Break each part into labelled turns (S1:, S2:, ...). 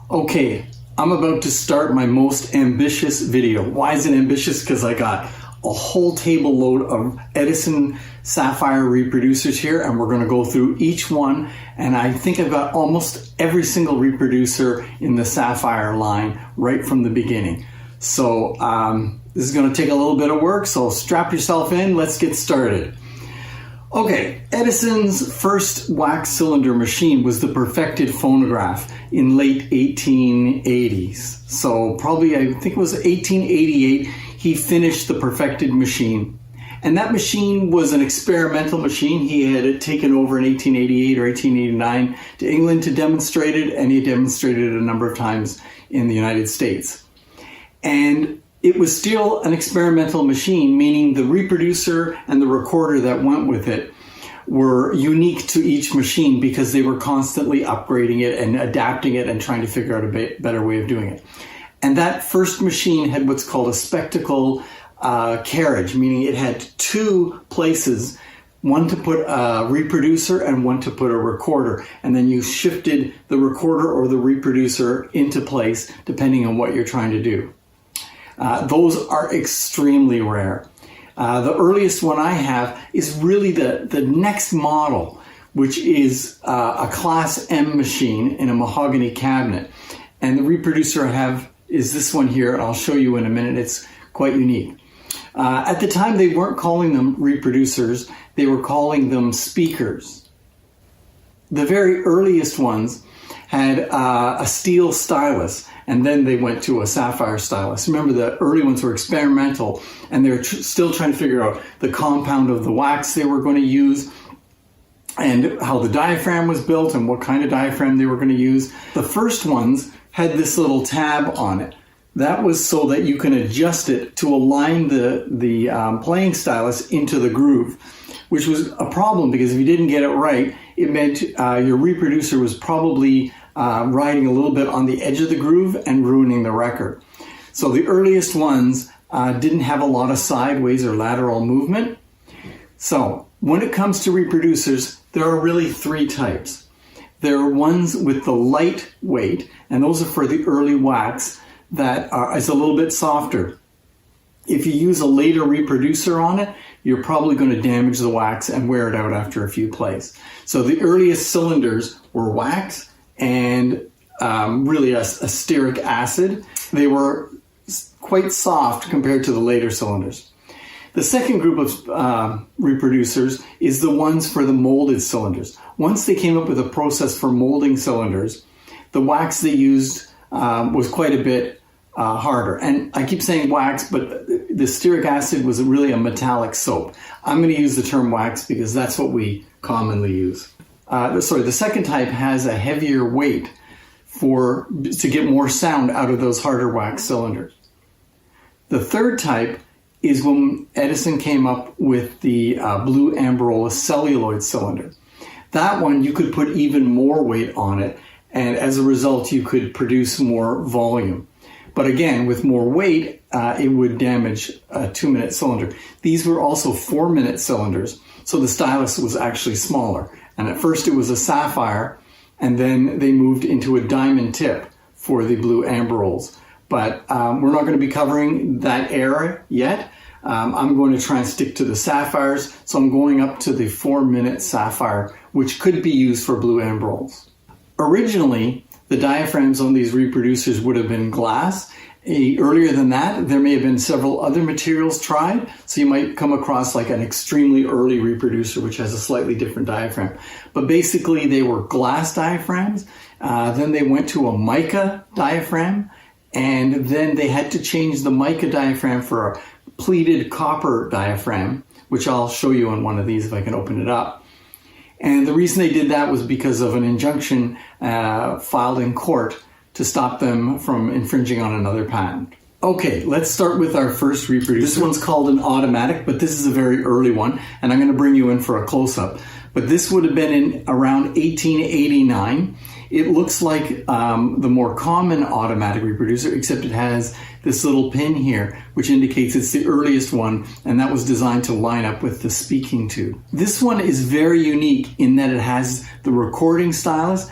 S1: Okay, I'm about to start my most ambitious video. Why is it ambitious? Because I got a whole table load of Edison Sapphire reproducers here, and we're going to go through each one. And I think I've got almost every single reproducer in the Sapphire line right from the beginning. So this is going to take a little bit of work, so strap yourself in. Let's get started. Okay, Edison's first wax cylinder machine was the perfected phonograph in late 1880s. So probably, I think it was 1888, he finished the perfected machine. And that machine was an experimental machine. He had it taken over in 1888 or 1889 to England to demonstrate it, and he demonstrated it a number of times in the United States. And it was still an experimental machine, meaning the reproducer and the recorder that went with it were unique to each machine because they were constantly upgrading it and adapting it and trying to figure out a better way of doing it. And that first machine had what's called a spectacle carriage, meaning it had two places, one to put a reproducer and one to put a recorder. And then you shifted the recorder or the reproducer into place depending on what you're trying to do. Those are extremely rare. The earliest one I have is really the next model, which is a Class M machine in a mahogany cabinet. And the reproducer I have is this one here, and I'll show you in a minute. It's quite unique. At the time, they weren't calling them reproducers. They were calling them speakers. The very earliest ones had a steel stylus, and then they went to a sapphire stylus. Remember, the early ones were experimental, and they were still trying to figure out the compound of the wax they were going to use and how the diaphragm was built and what kind of diaphragm they were going to use. The first ones had this little tab on it. That was so that you can adjust it to align the playing stylus into the groove, which was a problem because if you didn't get it right, it meant your reproducer was probably riding a little bit on the edge of the groove and ruining the record. So the earliest ones didn't have a lot of sideways or lateral movement. So when it comes to reproducers, there are really three types. There are ones with the light weight, and those are for the early wax that is a little bit softer. If you use a later reproducer on it, you're probably going to damage the wax and wear it out after a few plays. So the earliest cylinders were wax and really a stearic acid. They were quite soft compared to the later cylinders. The second group of reproducers is the ones for the molded cylinders. Once they came up with a process for molding cylinders, the wax they used was quite a bit harder. And I keep saying wax, but the stearic acid was really a metallic soap. I'm going to use the term wax because that's what we commonly use. The second type has a heavier weight to get more sound out of those harder wax cylinders. The third type is when Edison came up with the blue Amberola celluloid cylinder. That one, you could put even more weight on it, and as a result, you could produce more volume. But again, with more weight, it would damage a 2-minute cylinder. These were also 4-minute cylinders, so the stylus was actually smaller. And at first it was a sapphire, and then they moved into a diamond tip for the blue Amberols. But we're not going to be covering that era yet. I'm going to try and stick to the sapphires, so I'm going up to the 4-minute sapphire, which could be used for blue Amberols. Originally, the diaphragms on these reproducers would have been glass. Earlier than that, there may have been several other materials tried, so you might come across like an extremely early reproducer which has a slightly different diaphragm. But basically they were glass diaphragms, then they went to a mica diaphragm, and then they had to change the mica diaphragm for a pleated copper diaphragm, which I'll show you on one of these if I can open it up. And the reason they did that was because of an injunction filed in court to stop them from infringing on another patent. Okay, let's start with our first reproducer. This one's called an automatic, but this is a very early one, and I'm going to bring you in for a close-up. But this would have been in around 1889. It looks like the more common automatic reproducer, except it has this little pin here, which indicates it's the earliest one, and that was designed to line up with the speaking tube. This one is very unique in that it has the recording stylus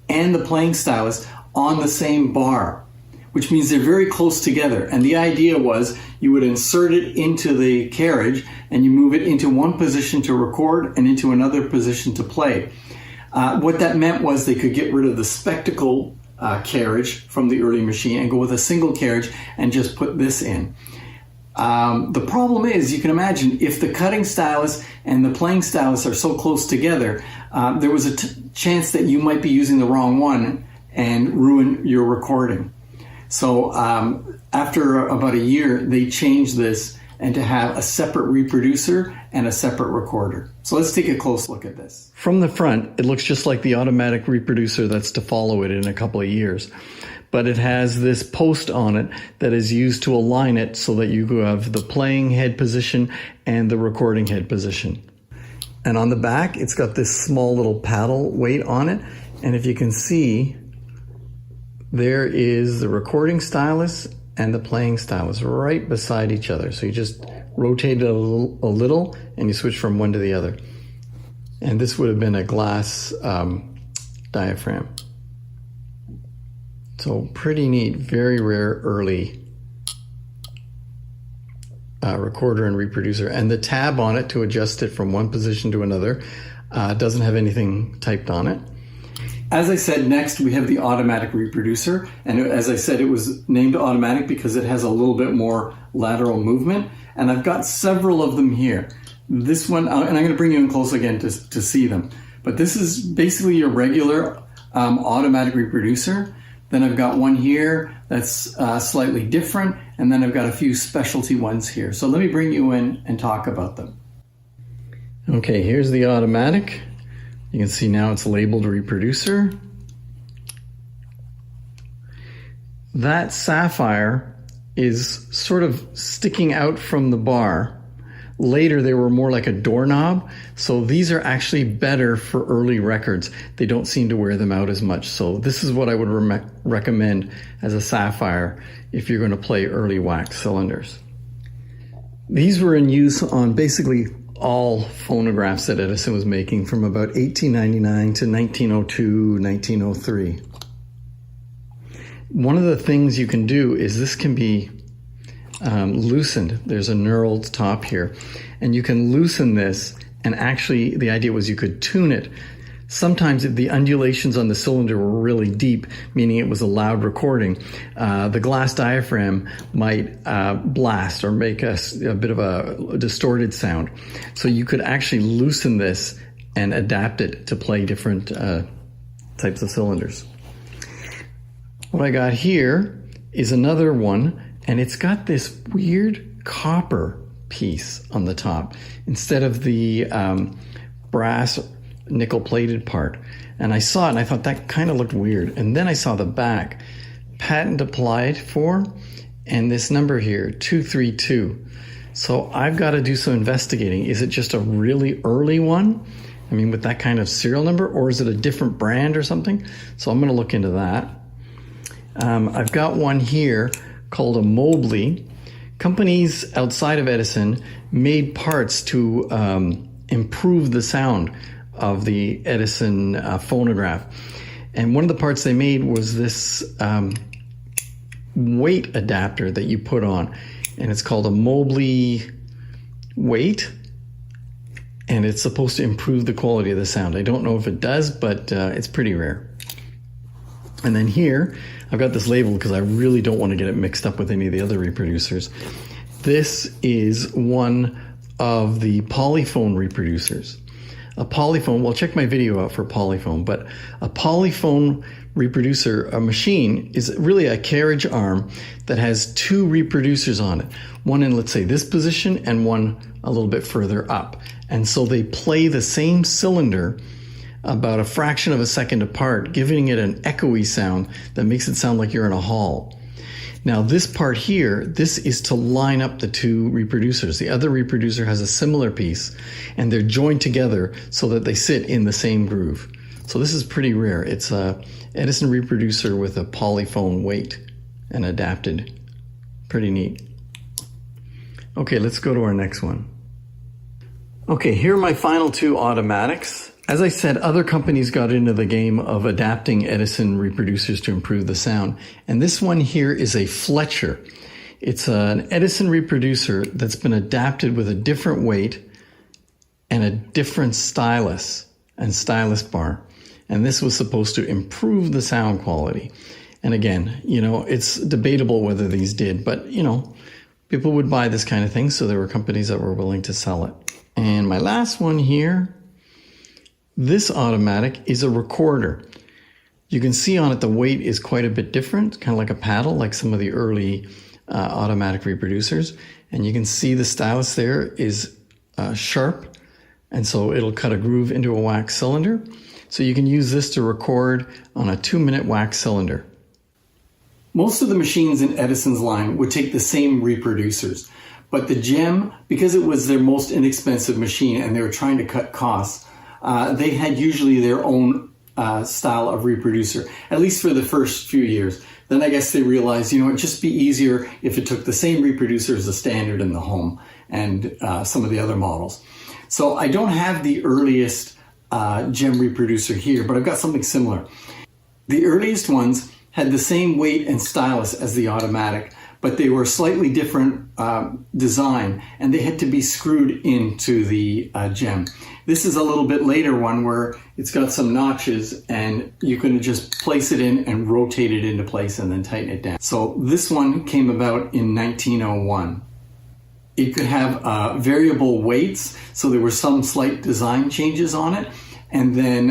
S1: and the playing stylus on the same bar, which means they're very close together. And the idea was you would insert it into the carriage and you move it into one position to record and into another position to play. What that meant was they could get rid of the spectacle carriage from the early machine and go with a single carriage and just put this in. The problem is, you can imagine, if the cutting stylus and the playing stylus are so close together, there was a chance that you might be using the wrong one and ruin your recording. So after about a year, they changed this and to have a separate reproducer and a separate recorder. So let's take a close look at this. From the front, it looks just like the automatic reproducer that's to follow it in a couple of years. But it has this post on it that is used to align it so that you have the playing head position and the recording head position. And on the back, it's got this small little paddle weight on it. And if you can see, there is the recording stylus and the playing stylus right beside each other. So you just rotate it a little and you switch from one to the other. And this would have been a glass diaphragm. So pretty neat, very rare early recorder and reproducer. And the tab on it to adjust it from one position to another doesn't have anything typed on it. As I said, next we have the automatic reproducer. And as I said, it was named automatic because it has a little bit more lateral movement. And I've got several of them here. This one, and I'm going to bring you in close again to see them. But this is basically your regular automatic reproducer. Then I've got one here that's slightly different, and then I've got a few specialty ones here. So let me bring you in and talk about them. Okay, here's the automatic. You can see now it's labeled reproducer. That Sapphire is sort of sticking out from the bar. Later, they were more like a doorknob. So these are actually better for early records. They don't seem to wear them out as much. So this is what I would recommend as a Sapphire if you're going to play early wax cylinders. These were in use on basically all phonographs that Edison was making from about 1899 to 1902, 1903. One of the things you can do is this can be loosened. There's a knurled top here, and you can loosen this, and actually the idea was you could tune it. Sometimes the undulations on the cylinder were really deep, meaning it was a loud recording. The glass diaphragm might blast or make a bit of a distorted sound. So you could actually loosen this and adapt it to play different types of cylinders. What I got here is another one, and it's got this weird copper piece on the top instead of the brass nickel-plated part. And I saw it and I thought that kind of looked weird. And then I saw the back, patent applied for, and this number here, 232. So I've got to do some investigating. Is it just a really early one? I mean, with that kind of serial number, or is it a different brand or something? So I'm going to look into that. I've got one here called a Mobley. Companies outside of Edison made parts to improve the sound of the Edison phonograph. And one of the parts they made was this weight adapter that you put on. And it's called a Mobley weight. And it's supposed to improve the quality of the sound. I don't know if it does, but it's pretty rare. And then here, I've got this label because I really don't want to get it mixed up with any of the other reproducers. This is one of the polyphone reproducers. A polyphone, well, check my video out for polyphone, but a polyphone reproducer, a machine, is really a carriage arm that has two reproducers on it. One in, let's say, this position and one a little bit further up. And so they play the same cylinder about a fraction of a second apart, giving it an echoey sound that makes it sound like you're in a hall. Now this part here, this is to line up the two reproducers. The other reproducer has a similar piece, and they're joined together so that they sit in the same groove. So this is pretty rare. It's a Edison reproducer with a polyphone weight and adapted. Pretty neat. Okay, let's go to our next one. Okay, here are my final two automatics. As I said, other companies got into the game of adapting Edison reproducers to improve the sound. And this one here is a Fletcher. It's an Edison reproducer that's been adapted with a different weight and a different stylus and stylus bar. And this was supposed to improve the sound quality. And again, you know, it's debatable whether these did, but you know, people would buy this kind of thing, so there were companies that were willing to sell it. And my last one here, this automatic is a recorder. You can see on it the weight is quite a bit different, kind of like a paddle, like some of the early automatic reproducers. And you can see the stylus there is sharp, and so it'll cut a groove into a wax cylinder. So you can use this to record on a 2-minute wax cylinder. Most of the machines in Edison's line would take the same reproducers, but the Gem, because it was their most inexpensive machine and they were trying to cut costs, they had usually their own style of reproducer, at least for the first few years. Then I guess they realized, you know, it'd just be easier if it took the same reproducer as the standard in the home and some of the other models. So I don't have the earliest Gem reproducer here, but I've got something similar. The earliest ones had the same weight and stylus as the automatic, but they were slightly different design, and they had to be screwed into the Gem. This is a little bit later one where it's got some notches and you can just place it in and rotate it into place and then tighten it down. So this one came about in 1901. It could have variable weights, so there were some slight design changes on it. And then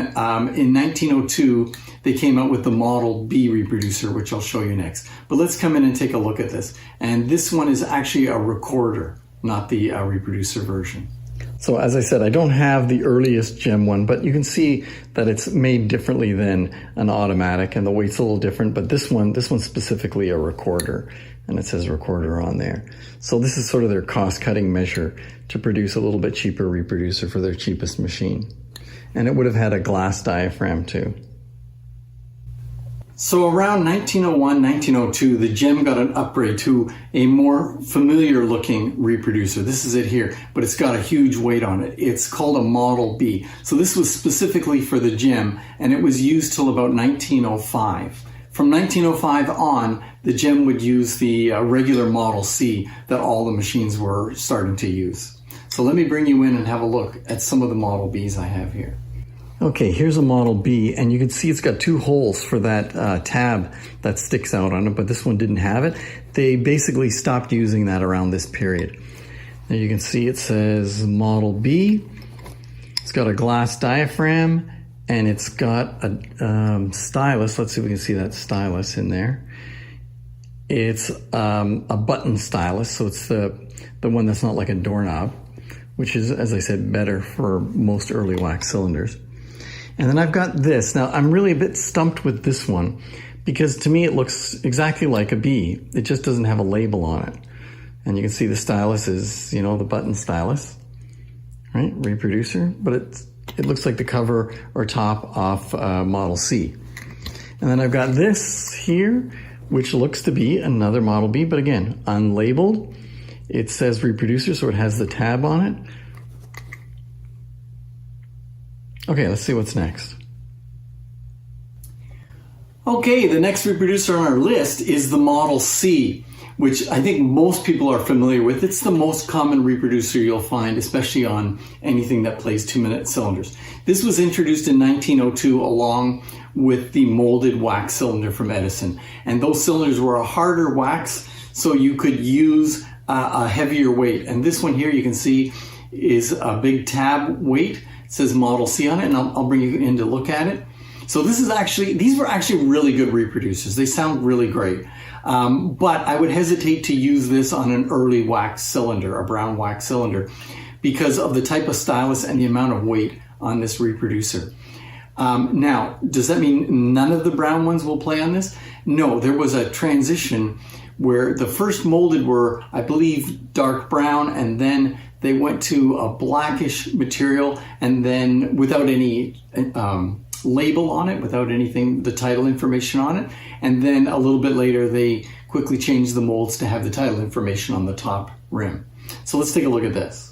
S1: in 1902, they came out with the Model B reproducer, which I'll show you next. But let's come in and take a look at this. And this one is actually a recorder, not the reproducer version. So as I said, I don't have the earliest Gem one, but you can see that it's made differently than an automatic, and the weight's a little different. But this one's specifically a recorder, and it says recorder on there. So this is sort of their cost-cutting measure to produce a little bit cheaper reproducer for their cheapest machine. And it would have had a glass diaphragm too. So around 1901, 1902, the Gem got an upgrade to a more familiar looking reproducer. This is it here, but it's got a huge weight on it. It's called a Model B. So this was specifically for the Gem, and it was used till about 1905. From 1905 on, the Gem would use the regular Model C that all the machines were starting to use. So let me bring you in and have a look at some of the Model Bs I have here. Okay, here's a Model B, and you can see it's got 2 holes for that tab that sticks out on it, but this one didn't have it. They basically stopped using that around this period. Now you can see it says Model B. It's got a glass diaphragm, and it's got a stylus. Let's see if we can see that stylus in there. It's a button stylus, so it's the one that's not like a doorknob, which is, as I said, better for most early wax cylinders. And then I've got this. Now, I'm really a bit stumped with this one because to me it looks exactly like a B. It just doesn't have a label on it. And you can see the stylus is, you know, the button stylus, right? Reproducer. But it looks like the cover or top off Model C. And then I've got this here, which looks to be another Model B, but again, unlabeled. It says reproducer, so it has the tab on it. Okay, let's see what's next. Okay, the next reproducer on our list is the Model C, which I think most people are familiar with. It's the most common reproducer you'll find, especially on anything that plays 2-minute cylinders. This was introduced in 1902 along with the molded wax cylinder from Edison. And those cylinders were a harder wax, so you could use a heavier weight. And this one here you can see is a big tab weight. It says Model C on it, and I'll bring you in to look at it. So these were actually really good reproducers. They sound really great. But I would hesitate to use this on an early wax cylinder, a brown wax cylinder, because of the type of stylus and the amount of weight on this reproducer. Now, does that mean none of the brown ones will play on this? No, there was a transition where the first molded were, I believe, dark brown, and then they went to a blackish material, and then without any label on it, without anything, the title information on it. And then a little bit later, they quickly changed the molds to have the title information on the top rim. So let's take a look at this.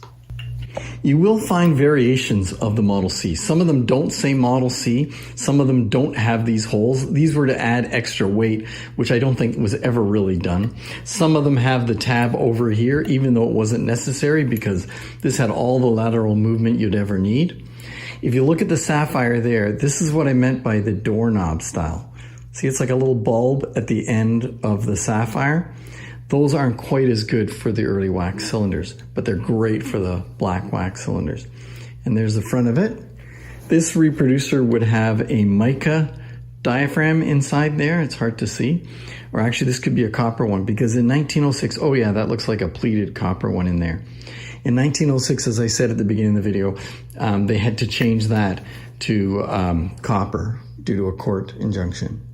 S1: You will find variations of the Model C. Some of them don't say Model C. Some of them don't have these holes. These were to add extra weight, which I don't think was ever really done. Some of them have the tab over here, even though it wasn't necessary because this had all the lateral movement you'd ever need. If you look at the Sapphire there, this is what I meant by the doorknob style. See, it's like a little bulb at the end of the Sapphire. Those aren't quite as good for the early wax cylinders, but they're great for the black wax cylinders. And there's the front of it. This reproducer would have a mica diaphragm inside there. It's hard to see. Or actually, this could be a copper one because in 1906, oh yeah, that looks like a pleated copper one in there. In 1906, as I said at the beginning of the video, they had to change that to copper due to a court injunction.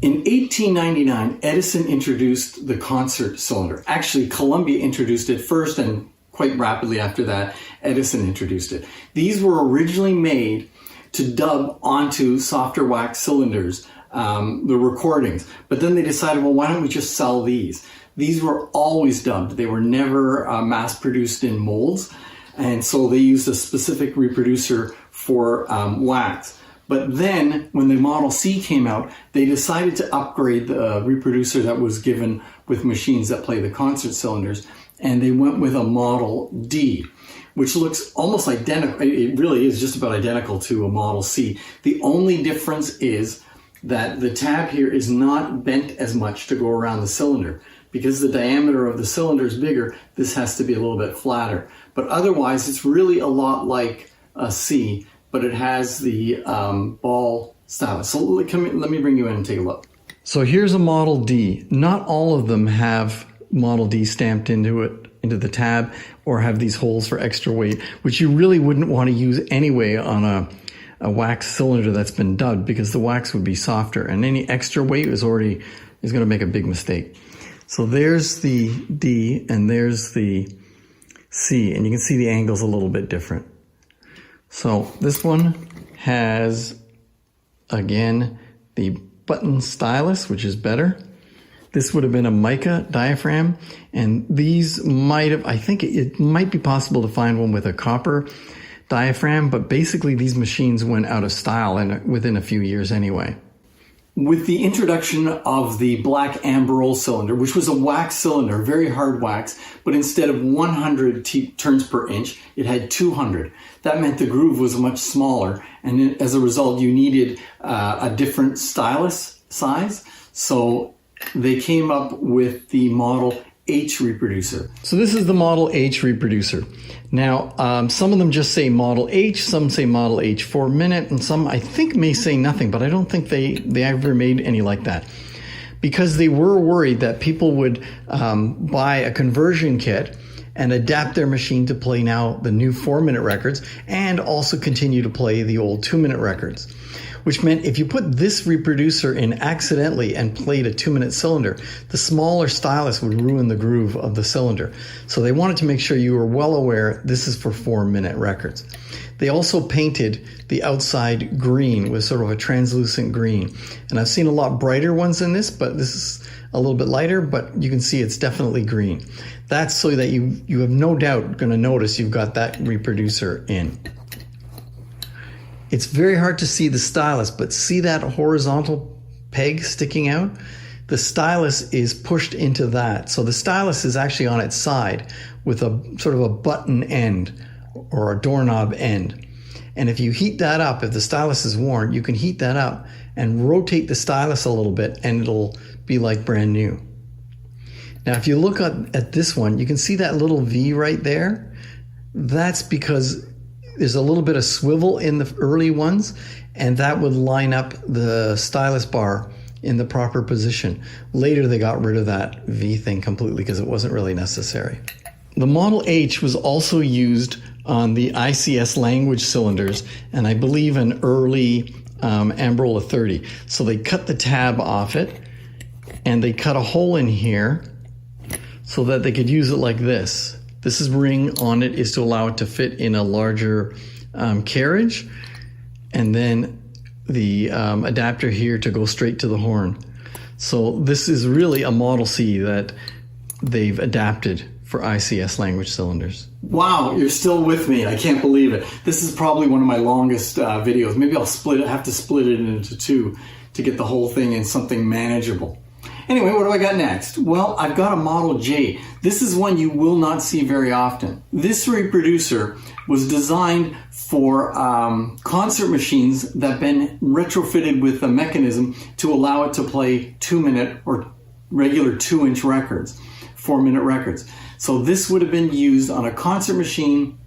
S1: In 1899, Edison introduced the concert cylinder. Actually, Columbia introduced it first, and quite rapidly after that, Edison introduced it. These were originally made to dub onto softer wax cylinders, the recordings. But then they decided, well, why don't we just sell these? These were always dubbed. They were never mass-produced in molds, and so they used a specific reproducer for wax. But then, when the Model C came out, they decided to upgrade the reproducer that was given with machines that play the concert cylinders, and they went with a Model D, which looks almost identical. It really is just about identical to a Model C. The only difference is that the tab here is not bent as much to go around the cylinder. Because the diameter of the cylinder is bigger, this has to be a little bit flatter. But otherwise, it's really a lot like a C, but it has the ball stylus. So let me bring you in and take a look. So here's a Model D. Not all of them have Model D stamped into the tab or have these holes for extra weight, which you really wouldn't want to use anyway on a wax cylinder that's been dubbed because the wax would be softer and any extra weight is going to make a big mistake. So there's the D and there's the C, and you can see the angle's a little bit different. So this one has, again, the button stylus, which is better. This would have been a mica diaphragm, and these might have, I think it might be possible to find one with a copper diaphragm, but basically these machines went out of style within a few years anyway. With the introduction of the black amberol cylinder, which was a wax cylinder, very hard wax, but instead of 100 turns per inch, it had 200. That meant the groove was much smaller, and as a result, you needed a different stylus size. So they came up with the Model H reproducer. So this is the Model H reproducer. Now, some of them just say Model H, some say Model H 4 minute, and some I think may say nothing, but I don't think they ever made any like that. Because they were worried that people would buy a conversion kit and adapt their machine to play now the new 4-minute records and also continue to play the old 2-minute records. Which meant if you put this reproducer in accidentally and played a 2-minute cylinder, the smaller stylus would ruin the groove of the cylinder. So they wanted to make sure you were well aware this is for 4-minute records. They also painted the outside green with sort of a translucent green. And I've seen a lot brighter ones than this, but this is a little bit lighter, but you can see it's definitely green. That's so that you have no doubt going to notice you've got that reproducer in. It's very hard to see the stylus, but see that horizontal peg sticking out? The stylus is pushed into that. So the stylus is actually on its side with a sort of a button end or a doorknob end. And if you heat that up, if the stylus is worn, you can heat that up and rotate the stylus a little bit and it'll be like brand new. Now, if you look at this one, you can see that little V right there. That's because there's a little bit of swivel in the early ones, and that would line up the stylus bar in the proper position. Later, they got rid of that V thing completely because it wasn't really necessary. The Model H was also used on the ICS language cylinders, and I believe an early Ambrola 30. So they cut the tab off it, and they cut a hole in here so that they could use it like this. This ring on it is to allow it to fit in a larger carriage, and then the adapter here to go straight to the horn. So this is really a Model C that they've adapted
S2: for ICS language cylinders.
S1: Wow, you're still with me. I can't believe it. This is probably one of my longest videos. Maybe I'll have to split it into two to get the whole thing in something manageable. Anyway, what do I got next? Well, I've got a Model J. This is one you will not see very often. This reproducer was designed for concert machines that have been retrofitted with a mechanism to allow it to play 2-minute or regular 2-inch records, 4-minute records. So this would have been used on a concert machine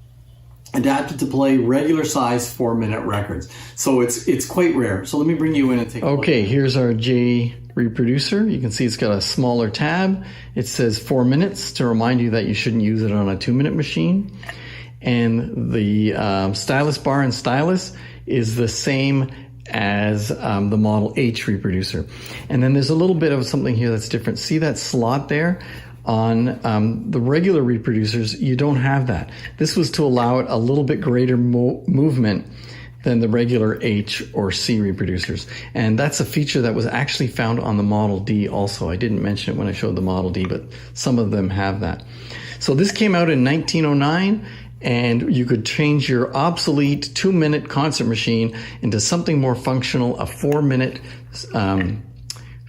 S1: adapted to play regular size 4-minute records. So it's quite rare. So let me bring you in and take a look.
S2: Okay, here's our J reproducer. You can see it's got a smaller tab. It says 4 minutes to remind you that you shouldn't use it on a 2-minute machine. And the stylus bar and stylus is the same as the Model H reproducer. And then there's a little bit of something here that's different. See that slot there? On the regular reproducers, you don't have that. This was to allow it a little bit greater movement than the regular H or C reproducers. And that's a feature that was actually found on the Model D also. I didn't mention it when I showed the Model D, but some of them have that. So this came out in 1909, and you could change your obsolete 2-minute concert machine into something more functional, a 4-minute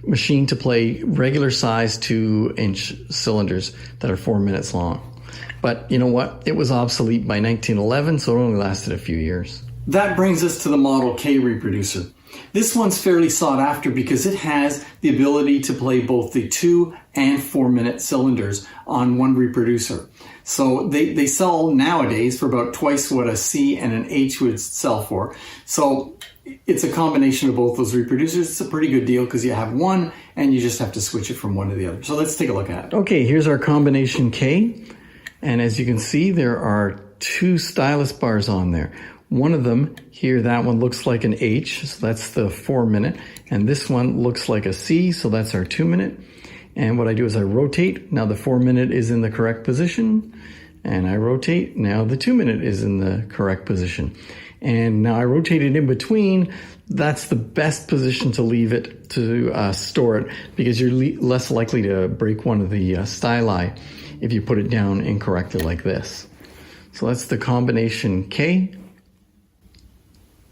S2: machine to play regular size 2-inch cylinders that are 4 minutes long. But you know what? It was obsolete by 1911, so it only lasted a few years.
S1: That brings us to the Model K reproducer. This one's fairly sought after because it has the ability to play both the 2 and 4-minute cylinders on one reproducer. So they sell nowadays for about twice what a C and an H would sell for. So it's a combination of both those reproducers. It's a pretty good deal because you have one and you just have to switch it from one to the other. So let's take a look at it.
S2: Okay, here's our combination K. And as you can see, there are 2 stylus bars on there. One of them here, that one looks like an H, so that's the 4-minute. And this one looks like a C, so that's our 2-minute. And what I do is I rotate. Now the 4-minute is in the correct position. And I rotate. Now the 2-minute is in the correct position. And now I rotate it in between. That's the best position to leave it to store it, because you're less likely to break one of the styli if you put it down incorrectly like this. So that's the combination K.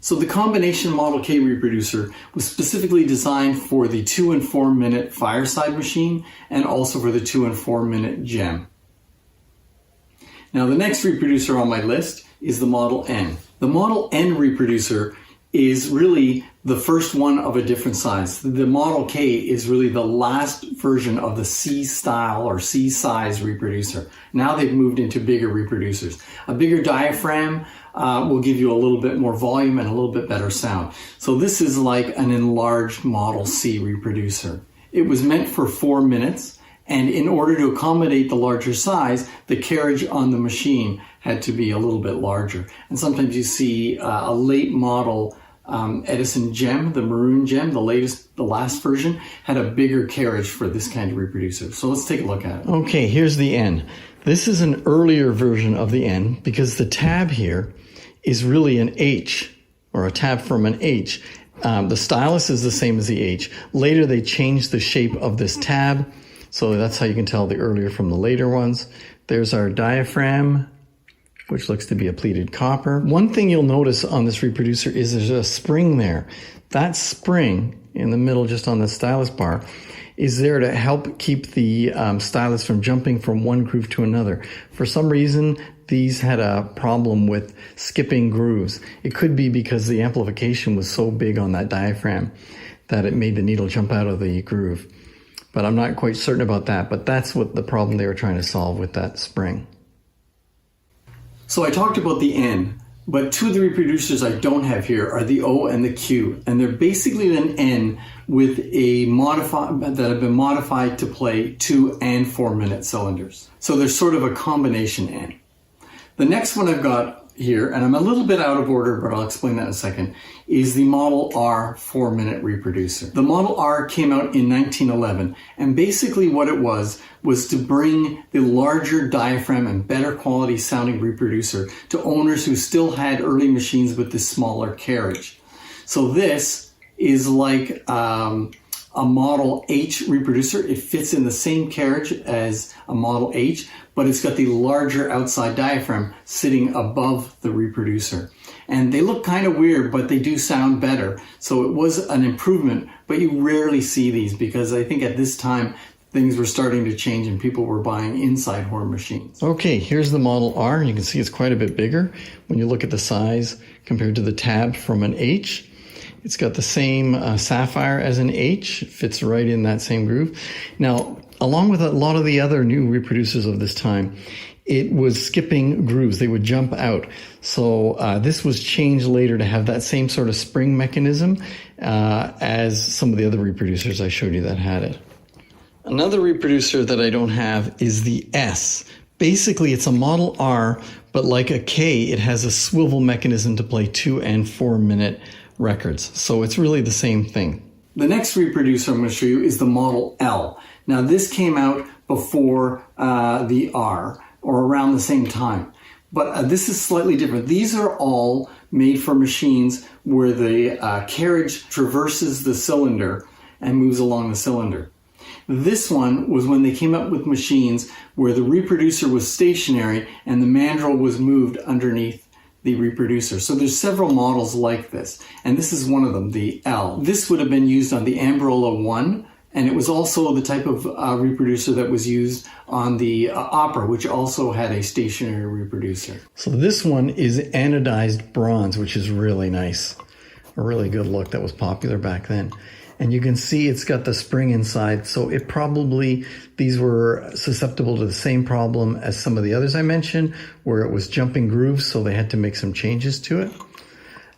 S1: So the combination Model K reproducer was specifically designed for the 2 and 4-minute fireside machine and also for the 2 and 4-minute gem. Now the next reproducer on my list is the Model N. The Model N reproducer is really the first one of a different size. The Model K is really the last version of the C style or C size reproducer. Now they've moved into bigger reproducers. A bigger diaphragm will give you a little bit more volume and a little bit better sound. So this is like an enlarged Model C reproducer. It was meant for 4 minutes, and in order to accommodate the larger size, the carriage on the machine had to be a little bit larger. And sometimes you see a late model Edison gem, the maroon gem, the last version, had a bigger carriage for this kind of reproducer. So let's take a look at it.
S2: Okay, here's the N. This is an earlier version of the N because the tab here is really an H, or a tab from an H. The stylus is the same as the H. Later they changed the shape of this tab, so that's how you can tell the earlier from the later ones. There's our diaphragm, which looks to be a pleated copper. One thing you'll notice on this reproducer is there's a spring there. That spring in the middle, just on the stylus bar, is there to help keep the stylus from jumping from one groove to another. For some reason, these had a problem with skipping grooves. It could be because the amplification was so big on that diaphragm that it made the needle jump out of the groove. But I'm not quite certain about that, but that's what the problem they were trying to solve with that spring.
S1: So I talked about the N, but 2 of the reproducers I don't have here are the O and the Q, and they're basically an N with a that have been modified to play 2 and 4-minute cylinders. So they're sort of a combination N. The next one I've got here, and I'm a little bit out of order, but I'll explain that in a second, is the Model R 4-minute reproducer. The Model R came out in 1911, and basically what it was to bring the larger diaphragm and better quality sounding reproducer to owners who still had early machines with this smaller carriage. So this is like a a Model H reproducer. It fits in the same carriage as a Model H, but it's got the larger outside diaphragm sitting above the reproducer. And they look kind of weird, but they do sound better. So it was an improvement, but you rarely see these because I think at this time things were starting to change and people were buying inside horn machines.
S2: Okay, here's the Model R. You can see it's quite a bit bigger when you look at the size compared to the tab from an H. It's got the same Sapphire as an H. It fits right in that same groove. Now, along with a lot of the other new reproducers of this time, it was skipping grooves. They would jump out. So this was changed later to have that same sort of spring mechanism as some of the other reproducers I showed you that had it. Another reproducer that I don't have is the S. Basically, it's a Model R, but like a K, it has a swivel mechanism to play 2 and 4 minute records. So it's really the same thing.
S1: The next reproducer I'm going to show you is the Model L. Now this came out before the R, or around the same time. But this is slightly different. These are all made for machines where the carriage traverses the cylinder and moves along the cylinder. This one was when they came up with machines where the reproducer was stationary and the mandrel was moved underneath the reproducer. So there's several models like this, and this is one of them, the L. This would have been used on the Ambrola 1, and it was also the type of reproducer that was used on the Opera, which also had a stationary reproducer.
S2: So this one is anodized bronze, which is really nice. A really good look that was popular back then. And you can see it's got the spring inside, so it probably, these were susceptible to the same problem as some of the others I mentioned, where it was jumping grooves, so they had to make some changes to it.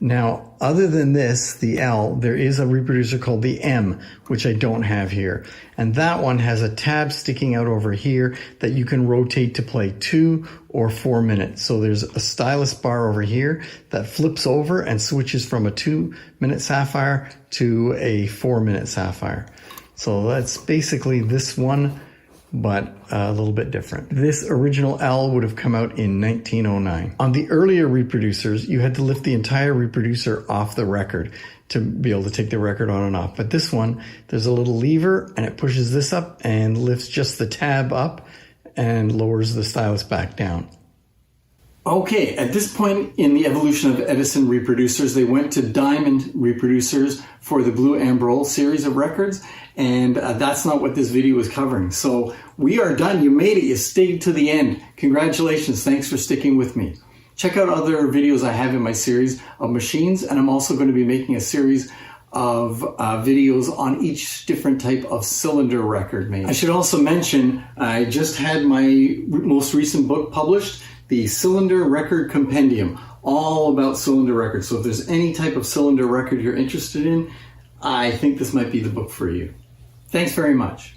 S2: Now, other than this, the L, there is a reproducer called the M, which I don't have here. And that one has a tab sticking out over here that you can rotate to play 2 or 4 minutes. So there's a stylus bar over here that flips over and switches from a 2-minute Sapphire to a 4-minute Sapphire. So that's basically this one, but a little bit different. This original L would have come out in 1909. On the earlier reproducers, you had to lift the entire reproducer off the record to be able to take the record on and off. But this one, there's a little lever and it pushes this up and lifts just the tab up and lowers the stylus back down.
S1: Okay, at this point in the evolution of Edison reproducers, they went to diamond reproducers for the Blue Ambrol series of records, and that's not what this video is covering. So we are done. You made it. You stayed to the end. Congratulations. Thanks for sticking with me. Check out other videos I have in my series of machines, and I'm also going to be making a series of videos on each different type of cylinder record made. I should also mention, I just had my most recent book published, the Cylinder Record Compendium, all about cylinder records. So if there's any type of cylinder record you're interested in, I think this might be the book for you. Thanks very much.